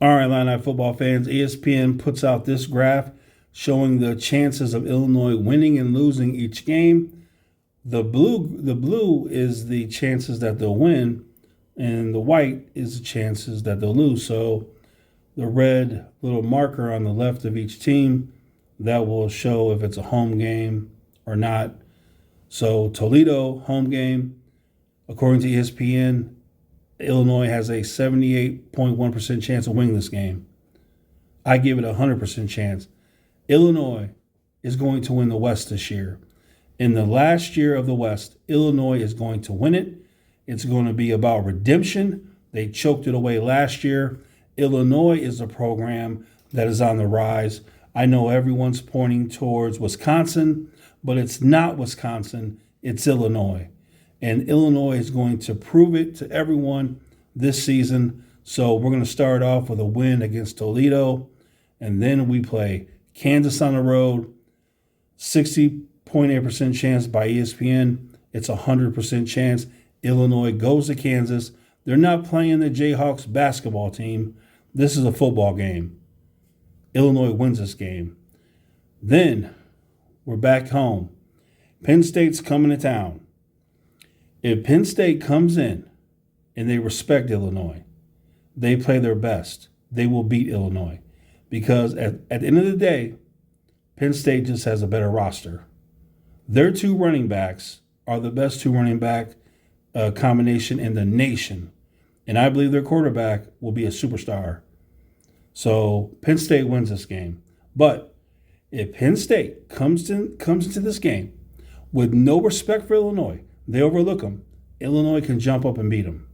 All right, Illini football fans, ESPN puts out this graph showing the chances of Illinois winning and losing each game. The blue is the chances that they'll win, and the white is the chances that they'll lose. So the red little marker on the left of each team, that will show if it's a home game or not. So Toledo, home game, according to ESPN, Illinois has a 78.1% chance of winning this game. I give it a 100% chance. Illinois is going to win the West this year. In the last year of the West, Illinois is going to win it. It's going to be about redemption. They choked it away last year. Illinois is a program that is on the rise. I know everyone's pointing towards Wisconsin, but it's not Wisconsin. It's Illinois. And Illinois is going to prove it to everyone this season. So we're going to start off with a win against Toledo. And then we play Kansas on the road. 60.8% chance by ESPN. It's a 100% chance. Illinois goes to Kansas. They're not playing the Jayhawks basketball team. This is a football game. Illinois wins this game. Then we're back home. Penn State's coming to town. If Penn State comes in and they respect Illinois, they play their best, they will beat Illinois. Because at the end of the day, Penn State just has a better roster. Their two running backs are the best two running back combination in the nation. And I believe their quarterback will be a superstar. So Penn State wins this game. But if Penn State comes into this game with no respect for Illinois, they overlook them, Illinois can jump up and beat them.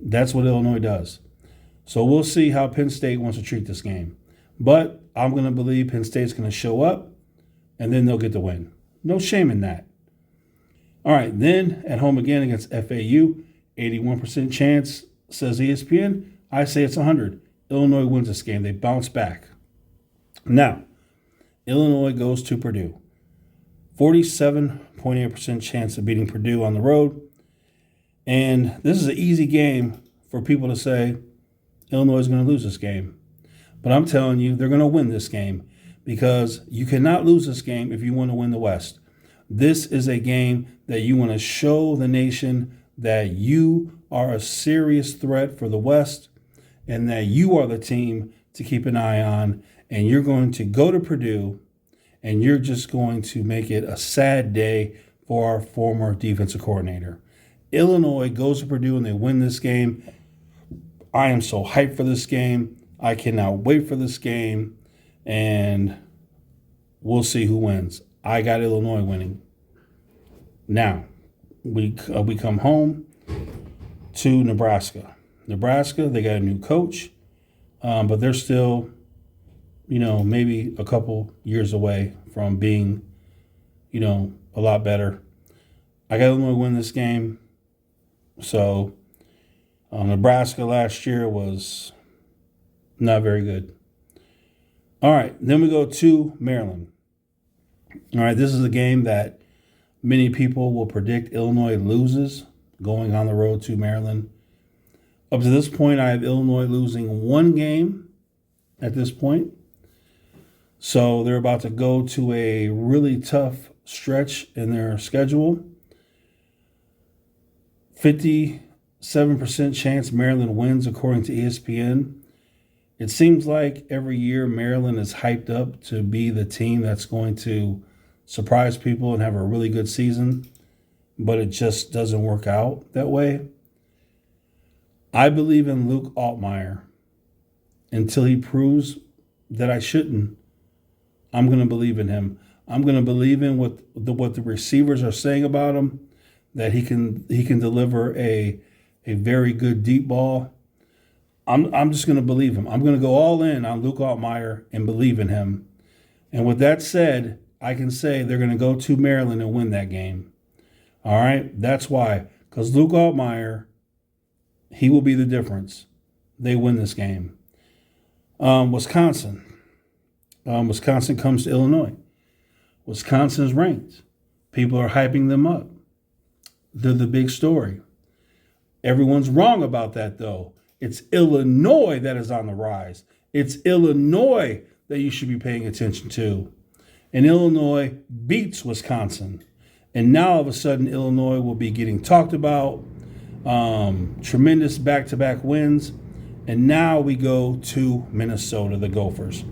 That's what Illinois does. So we'll see how Penn State wants to treat this game. But I'm going to believe Penn State's going to show up, and then they'll get the win. No shame in that. All right, then at home again against FAU, 81% chance, says ESPN. I say it's 100. Illinois wins this game. They bounce back. Now, Illinois goes to Purdue. 47.8% chance of beating Purdue on the road. And this is an easy game for people to say Illinois is going to lose this game. But I'm telling you, they're going to win this game because you cannot lose this game if you want to win the West. This is a game that you want to show the nation that you are a serious threat for the West and that you are the team to keep an eye on. And you're going to go to Purdue and you're just going to make it a sad day for our former defensive coordinator. Illinois goes to Purdue and they win this game. I am so hyped for this game. I cannot wait for this game. And we'll see who wins. I got Illinois winning. Now, we come home to Nebraska. Nebraska, they got a new coach, but they're still, maybe a couple years away from being, a lot better. I got Illinois win this game. So Nebraska last year was not very good. All right, then we go to Maryland. All right, this is a game that many people will predict Illinois loses going on the road to Maryland. Up to this point, I have Illinois losing one game at this point. So they're about to go to a really tough stretch in their schedule. 57% chance Maryland wins, according to ESPN. It seems like every year Maryland is hyped up to be the team that's going to surprise people and have a really good season, but it just doesn't work out that way. I believe in Luke Altmaier until he proves that I shouldn't. I'm going to believe in him. I'm going to believe in what the receivers are saying about him, that he can deliver a very good deep ball. I'm just going to believe him. I'm going to go all in on Luke Altmaier and believe in him. And with that said, I can say they're going to go to Maryland and win that game. All right? That's why. Because Luke Altmaier, he will be the difference. They win this game. Wisconsin. Wisconsin comes to Illinois. Wisconsin's ranked. People are hyping them up. They're the big story. Everyone's wrong about that, though. It's Illinois that is on the rise. It's Illinois that you should be paying attention to. And Illinois beats Wisconsin. And now all of a sudden, Illinois will be getting talked about. Tremendous back-to-back wins. And now we go to Minnesota, the Gophers.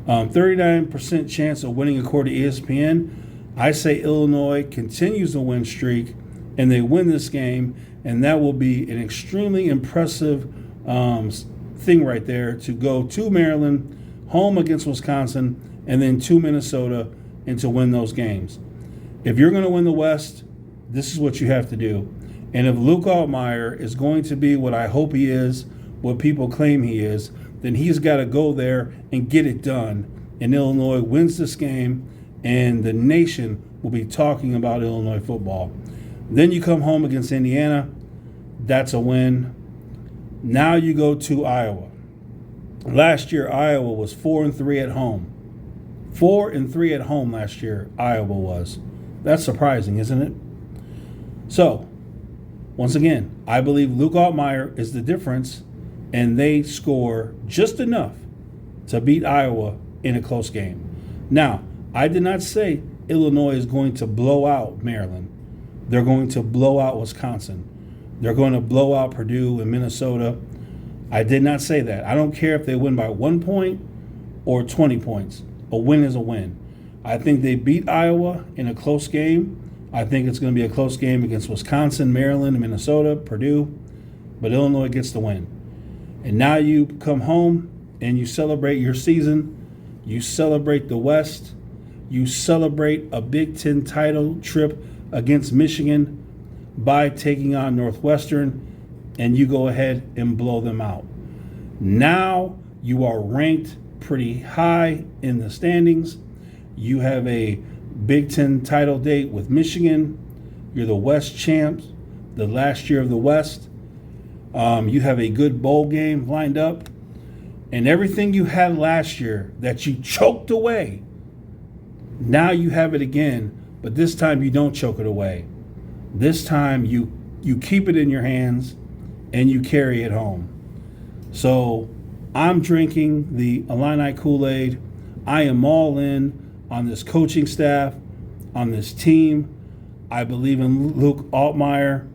39% chance of winning according to ESPN. I say Illinois continues the win streak, and they win this game, and that will be an extremely impressive thing right there to go to Maryland, home against Wisconsin, and then to Minnesota, and to win those games. If you're going to win the West, this is what you have to do. And if Luke Altmaier is going to be what I hope he is, what people claim he is, then he's got to go there and get it done. And Illinois wins this game, and the nation will be talking about Illinois football. Then you come home against Indiana. That's a win. Now you go to Iowa. Last year, Iowa was 4-3 at home. 4-3 at home last year, Iowa was. That's surprising, isn't it? So, once again, I believe Luke Altmaier is the difference, and they score just enough to beat Iowa in a close game. Now, I did not say Illinois is going to blow out Maryland. They're going to blow out Wisconsin. They're going to blow out Purdue and Minnesota. I did not say that. I don't care if they win by 1 point or 20 points. A win is a win. I think they beat Iowa in a close game. I think it's going to be a close game against Wisconsin, Maryland, Minnesota, Purdue. But Illinois gets the win. And now you come home and you celebrate your season. You celebrate the West. You celebrate a Big Ten title trip against Michigan by taking on Northwestern, and you go ahead and blow them out. Now you are ranked pretty high in the standings. You have a Big Ten title date with Michigan. You're the West champs, the last year of the West. You have a good bowl game lined up. And everything you had last year that you choked away, now you have it again, but this time you don't choke it away. This time you keep it in your hands and you carry it home. So I'm drinking the Illini Kool-Aid. I am all in on this coaching staff, on this team. I believe in Luke Altmaier.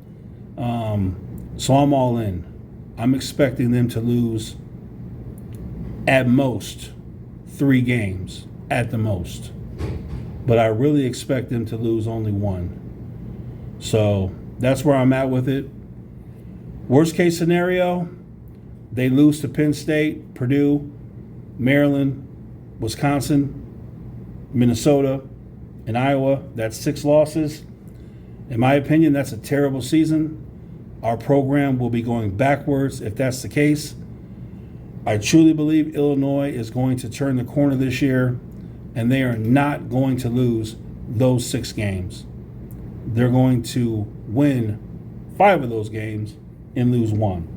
So I'm all in. I'm expecting them to lose at most 3 games, at the most. But I really expect them to lose only 1. So that's where I'm at with it. Worst case scenario, they lose to Penn State, Purdue, Maryland, Wisconsin, Minnesota, and Iowa. That's 6 losses. In my opinion, that's a terrible season. Our program will be going backwards if that's the case. I truly believe Illinois is going to turn the corner this year, and they are not going to lose those 6 games. They're going to win 5 of those games and lose 1.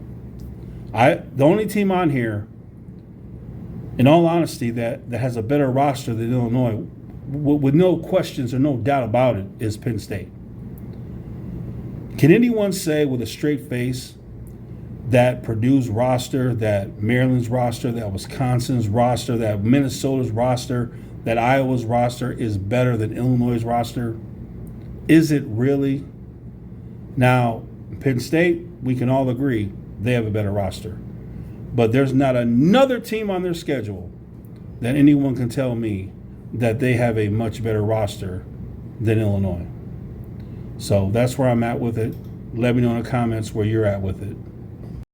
The only team on here, in all honesty, that has a better roster than Illinois, with no questions or no doubt about it, is Penn State. Can anyone say with a straight face that Purdue's roster, that Maryland's roster, that Wisconsin's roster, that Minnesota's roster, that Iowa's roster is better than Illinois' roster? Is it really? Now, Penn State, we can all agree they have a better roster. But there's not another team on their schedule that anyone can tell me that they have a much better roster than Illinois. So that's where I'm at with it. Let me know in the comments where you're at with it.